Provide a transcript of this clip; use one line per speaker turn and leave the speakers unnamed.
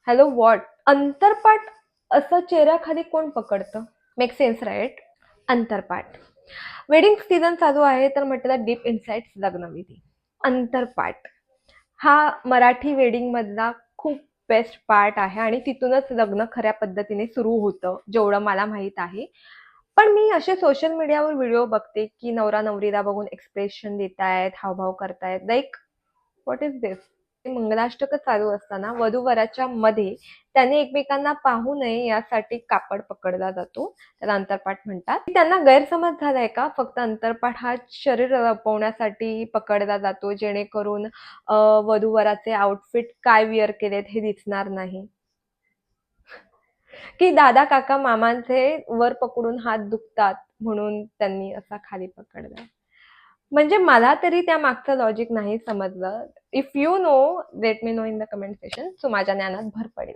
Hello what? अंतरपाठ असं चेहऱ्याखाली कोण पकडतं? Make sense right? अंतरपाठ. वेडिंग सीझन चालू आहे तर म्हटलं डीप इनसाइट्स लग्नविधी. अंतरपाठ हा मराठी वेडिंग मधला खूप बेस्ट पार्ट आहे आणि तिथूनच लग्न खऱ्या पद्धतीने सुरू होतं, जेवढं मला माहित आहे. पण मी असे सोशल मीडियावर व्हिडिओ बघते की नवरा नवरीला बघून एक्सप्रेशन देतायत, हावभाव करतायत. लाइक व्हॉट इज दिस? मंगलाष्टक चालू असताना वधू-वराच्या मध्ये त्यांनी एकमेकांना पाहू नये यासाठी कापड पकडला जातो. त्याला अंतरपाठ म्हणतात. त्यांना गैरसमज झालाय का? फक्त अंतरपाठ हा शरीर लपवण्यासाठी पकडला जातो, जेणेकरून वधू-वराचे आउटफिट काय वेअर केलेत हे दिसणार नाही. की दादा, काका, मामांचे वर पकडून हात दुखतात म्हणून त्यांनी असा खाली पकडला. म्हणजे मला तरी त्या मागचं लॉजिक नाही समजलं. If you know, let me know in the comment section. So माझ्या ज्ञानात भर पडेल.